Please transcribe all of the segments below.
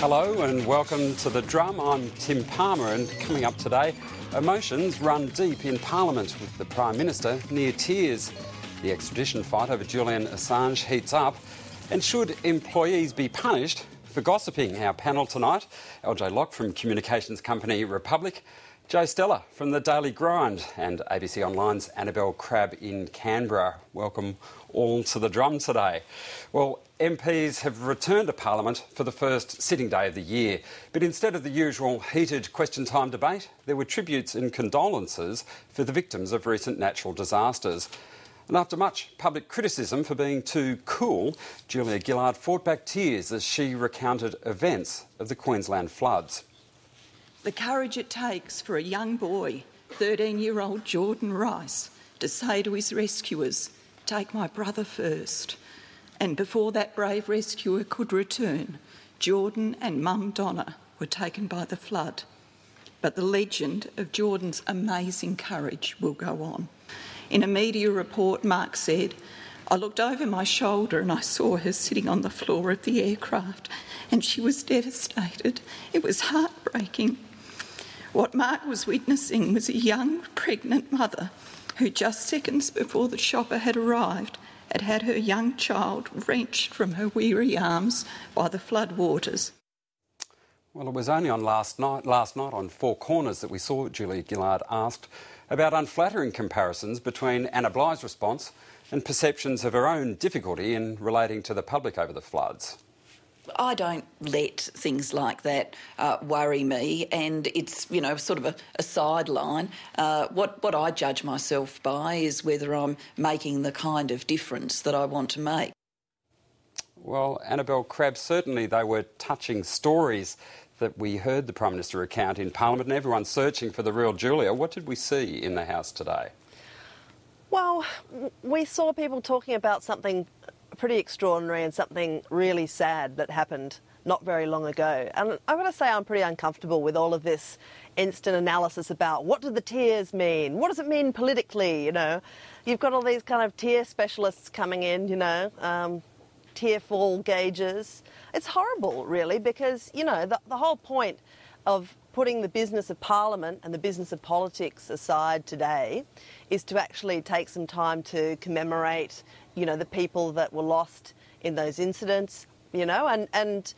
Hello and welcome to The Drum. I'm Tim Palmer, and coming up today, emotions run deep in Parliament with the Prime Minister near tears. The extradition fight over Julian Assange heats up. And should employees be punished for gossiping? Our panel tonight, LJ Loch from communications company Republic, Stella from the Daily Grind, and ABC Online's Annabel Crabb in Canberra. Welcome all to The Drum today. Well, MPs have returned to Parliament for the first sitting day of the year, but instead of the usual heated question time debate, there were tributes and condolences for the victims of recent natural disasters. And after much public criticism for being too cool, Julia Gillard fought back tears as she recounted events of the Queensland floods. The courage it takes for a young boy, 13-year-old Jordan Rice, to say to his rescuers, "Take my brother first." And before that brave rescuer could return, Jordan and Mum Donna were taken by the flood. But the legend of Jordan's amazing courage will go on. In a media report, Mark said, "I looked over my shoulder and I saw her sitting on the floor of the aircraft, and she was devastated. It was heartbreaking." What Mark was witnessing was a young, pregnant mother who just seconds before the shopper had arrived had had her young child wrenched from her weary arms by the flood waters. Well, it was only on last night on Four Corners that we saw Julia Gillard asked about unflattering comparisons between Anna Bligh's response and perceptions of her own difficulty in relating to the public over the floods. I don't let things like that worry me, and it's, sort of a sideline. What I judge myself by is whether I'm making the kind of difference that I want to make. Well, Annabel Crabb, certainly they were touching stories that we heard the Prime Minister recount in Parliament, and everyone's searching for the real Julia. What did we see in the House today? Well, we saw people talking about something pretty extraordinary and something really sad that happened not very long ago. And I've got to say I'm pretty uncomfortable with all of this instant analysis about what do the tears mean? What does it mean politically, You've got all these kind of tear specialists coming in, tear fall gauges. It's horrible, really, because, the whole point of putting the business of Parliament and the business of politics aside today is to actually take some time to commemorate, the people that were lost in those incidents, and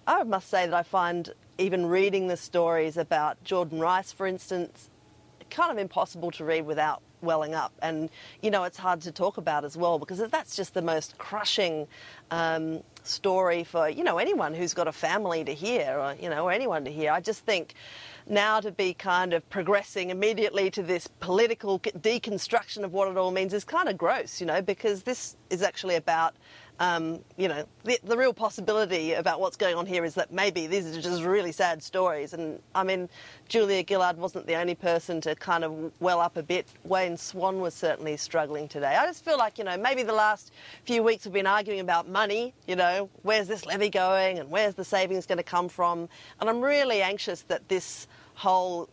I must say that I find even reading the stories about Jordan Rice, for instance, kind of impossible to read without welling up. And, it's hard to talk about as well, because that's just the most crushing story for, anyone who's got a family to hear, or anyone to hear. I just think now to be kind of progressing immediately to this political deconstruction of what it all means is kind of gross, because this is actually about, the real possibility about what's going on here is that maybe these are just really sad stories. And, Julia Gillard wasn't the only person to kind of well up a bit. Wayne Swan was certainly struggling today. I just feel like, maybe the last few weeks we've been arguing about money, where's this levy going and where's the savings going to come from? And I'm really anxious that this whole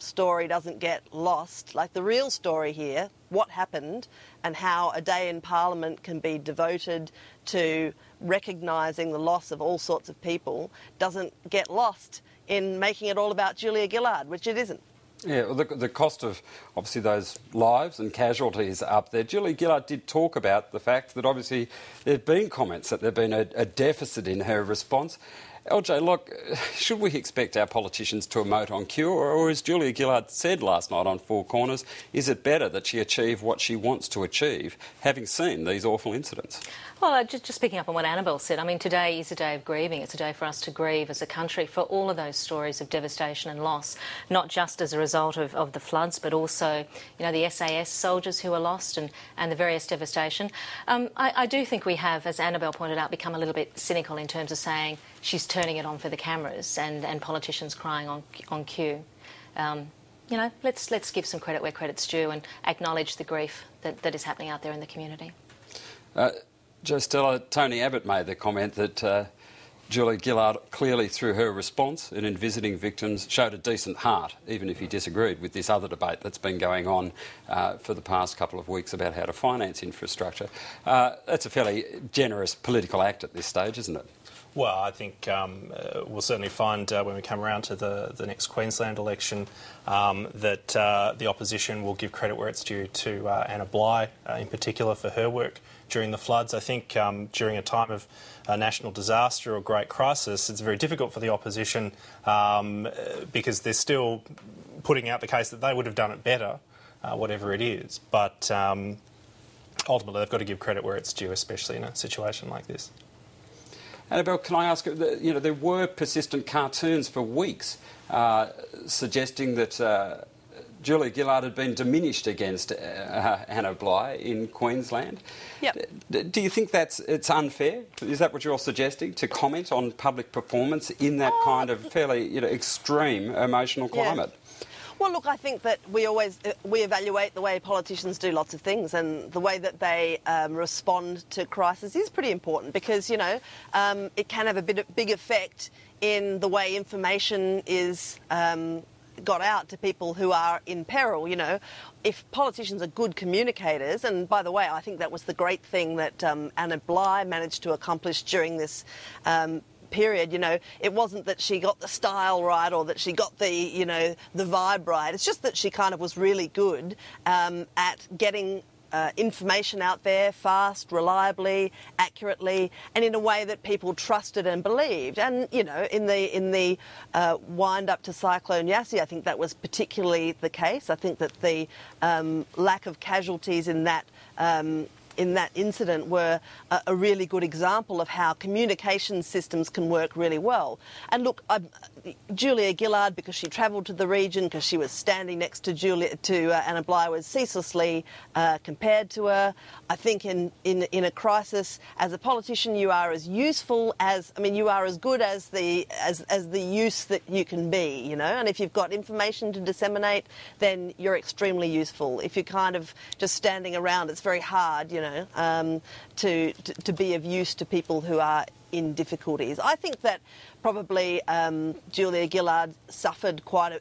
story doesn't get lost. Like, the real story here, what happened and how a day in Parliament can be devoted to recognising the loss of all sorts of people, doesn't get lost in making it all about Julia Gillard, which it isn't. Yeah, well, the cost of, obviously, those lives and casualties up there. Julia Gillard did talk about the fact that, obviously, there have been comments that there have been a deficit in her response. LJ Loch, should we expect our politicians to emote on cue, or as Julia Gillard said last night on Four Corners, is it better that she achieve what she wants to achieve, having seen these awful incidents? Well, just picking up on what Annabel said, today is a day of grieving. It's a day for us to grieve as a country for all of those stories of devastation and loss, not just as a result of the floods, but also, the SAS soldiers who were lost and the various devastation. I do think we have, as Annabel pointed out, become a little bit cynical in terms of saying she's turning it on for the cameras and politicians crying on cue. Let's give some credit where credit's due and acknowledge the grief that is happening out there in the community. Stella, Tony Abbott made the comment that Julia Gillard clearly, through her response and in visiting victims, showed a decent heart, even if he disagreed with this other debate that's been going on for the past couple of weeks about how to finance infrastructure. That's a fairly generous political act at this stage, isn't it? Well, I think we'll certainly find when we come around to the next Queensland election that the opposition will give credit where it's due to Anna Bligh in particular for her work during the floods. I think during a time of national disaster or great crisis, it's very difficult for the opposition because they're still putting out the case that they would have done it better, whatever it is. But ultimately, they've got to give credit where it's due, especially in a situation like this. Annabel, can I ask, there were persistent cartoons for weeks suggesting that Julia Gillard had been diminished against Anna Bligh in Queensland. Yep. Do you think it's unfair? Is that what you're suggesting, to comment on public performance in that kind of fairly extreme emotional climate? Yeah. Well, look, I think that we evaluate the way politicians do lots of things, and the way that they respond to crisis is pretty important because, it can have a big effect in the way information is got out to people who are in peril. If politicians are good communicators, and by the way, I think that was the great thing that Anna Bligh managed to accomplish during this period. It wasn't that she got the style right or that she got the vibe right. It's just that she kind of was really good at getting information out there fast, reliably, accurately, and in a way that people trusted and believed. And in the wind up to Cyclone Yassi, I think that was particularly the case. I think that the lack of casualties in that incident were a really good example of how communication systems can work really well. And look, Julia Gillard, because she travelled to the region, because she was standing next to Anna Bligh, was ceaselessly compared to her. I think in a crisis, as a politician, you are as useful you are as good as the use that you can be, And if you've got information to disseminate, then you're extremely useful. If you're kind of just standing around, it's very hard, to be of use to people who are in difficulties. I think that probably Julia Gillard suffered quite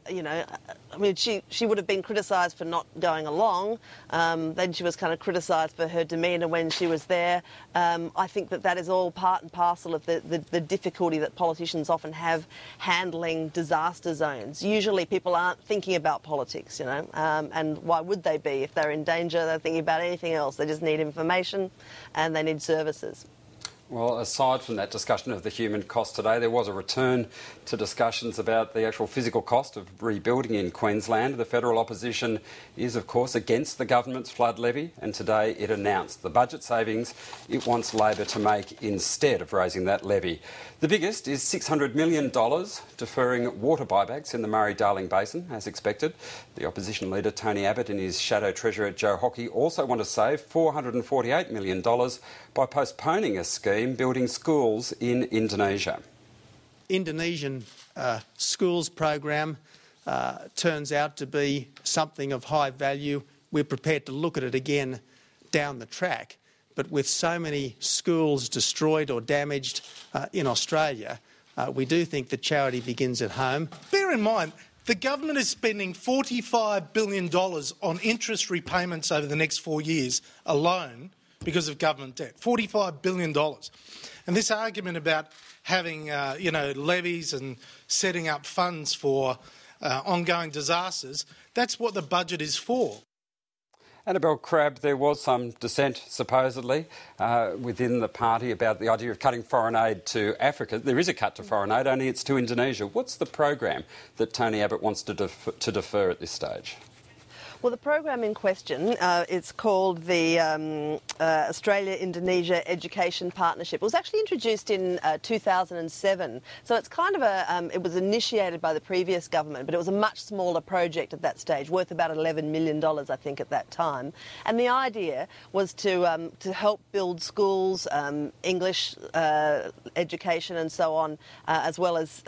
she would have been criticised for not going along. Then she was kind of criticised for her demeanour when she was there. I think that is all part and parcel of the difficulty that politicians often have handling disaster zones. Usually people aren't thinking about politics, and why would they be? If they're in danger, they're thinking about anything else. They just need information and they need services. Well, aside from that discussion of the human cost today, there was a return to discussions about the actual physical cost of rebuilding in Queensland. The federal opposition is, of course, against the government's flood levy, and today it announced the budget savings it wants Labor to make instead of raising that levy. The biggest is $600 million deferring water buybacks in the Murray-Darling Basin, as expected. The opposition leader, Tony Abbott, and his shadow treasurer, Joe Hockey, also want to save $448 million by postponing a scheme building schools in Indonesia. Indonesian schools program turns out to be something of high value. We're prepared to look at it again down the track. But with so many schools destroyed or damaged in Australia, we do think that charity begins at home. Bear in mind, the government is spending $45 billion on interest repayments over the next 4 years alone because of government debt. $45 billion. And this argument about having, levies and setting up funds for ongoing disasters, that's what the budget is for. Annabel Crabb, there was some dissent, supposedly, within the party about the idea of cutting foreign aid to Africa. There is a cut to foreign aid, only it's to Indonesia. What's the program that Tony Abbott wants to defer at this stage? Well, the program in question, it's called the Australia-Indonesia Education Partnership. It was actually introduced in 2007. So it's kind of it was initiated by the previous government, but it was a much smaller project at that stage, worth about $11 million, I think, at that time. And the idea was to help build schools, English education and so on, as well as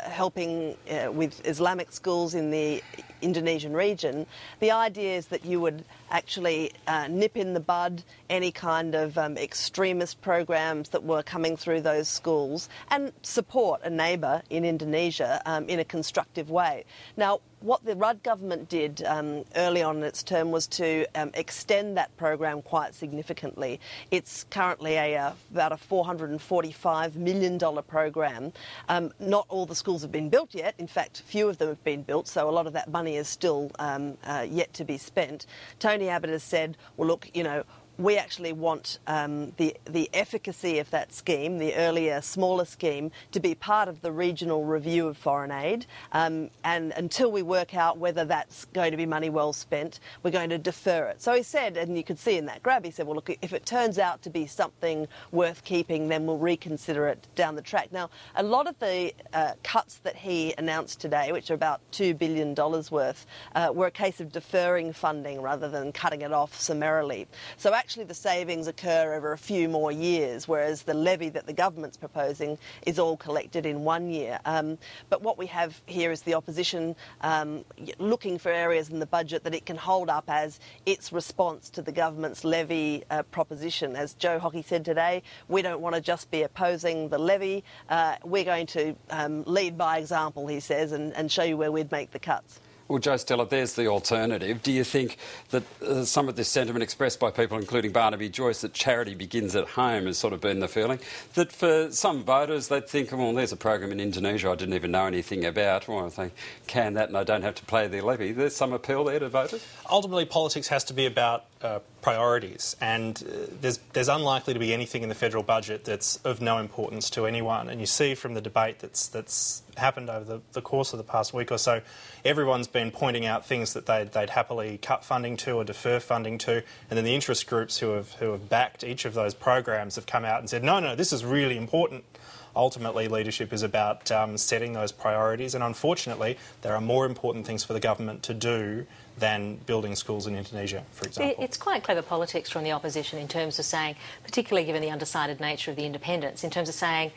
helping with Islamic schools in the Indonesian region. The idea is that you would actually nip in the bud any kind of extremist programs that were coming through those schools and support a neighbour in Indonesia in a constructive way. Now, what the Rudd government did early on in its term was to extend that program quite significantly. It's currently about a $445 million program. Not all the schools have been built yet. In fact, few of them have been built, so a lot of that money is still yet to be spent. Tony Abbott has said, well, look, you know, we actually want the efficacy of that scheme, the earlier, smaller scheme, to be part of the regional review of foreign aid. And until we work out whether that's going to be money well spent, we're going to defer it. So he said, and you could see in that grab, he said, well, look, if it turns out to be something worth keeping, then we'll reconsider it down the track. Now, a lot of the cuts that he announced today, which are about $2 billion worth, were a case of deferring funding rather than cutting it off summarily. So actually the savings occur over a few more years, whereas the levy that the government's proposing is all collected in 1 year. But what we have here is the opposition looking for areas in the budget that it can hold up as its response to the government's levy proposition. As Joe Hockey said today, we don't want to just be opposing the levy. We're going to lead by example, he says, and show you where we'd make the cuts. Well, Joe, Stella, there's the alternative. Do you think that some of this sentiment expressed by people, including Barnaby Joyce, that charity begins at home has sort of been the feeling? That for some voters, they'd think, well, there's a program in Indonesia I didn't even know anything about. Well, if they can that and I don't have to pay their levy, there's some appeal there to voters? Ultimately, politics has to be about priorities, and there's unlikely to be anything in the federal budget that's of no importance to anyone. And you see from the debate that's happened over the course of the past week or so, everyone's been pointing out things that they'd happily cut funding to or defer funding to, and then the interest groups who have backed each of those programs have come out and said, no, this is really important. Ultimately, leadership is about setting those priorities, and unfortunately, there are more important things for the government to do than building schools in Indonesia, for example. It's quite clever politics from the opposition in terms of saying, particularly given the undecided nature of the independents, in terms of saying,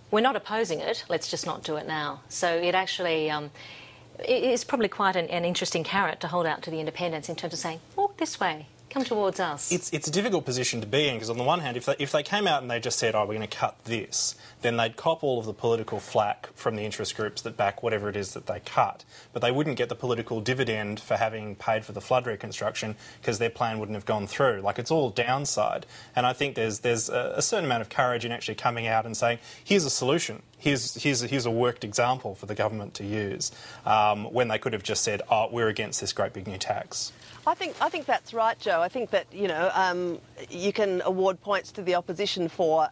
we're not opposing it, let's just not do it now. So it actually is probably quite an interesting carrot to hold out to the independents in terms of saying, walk this way. Come towards us. It's a difficult position to be in, because on the one hand, if they came out and they just said, we're going to cut this, then they'd cop all of the political flack from the interest groups that back whatever it is that they cut. But they wouldn't get the political dividend for having paid for the flood reconstruction, because their plan wouldn't have gone through. Like, it's all downside. And I think there's a certain amount of courage in actually coming out and saying, here's a solution. Here's a worked example for the government to use, when they could have just said, we're against this great big new tax. I think that's right, Joe. I think that, you know, you can award points to the opposition for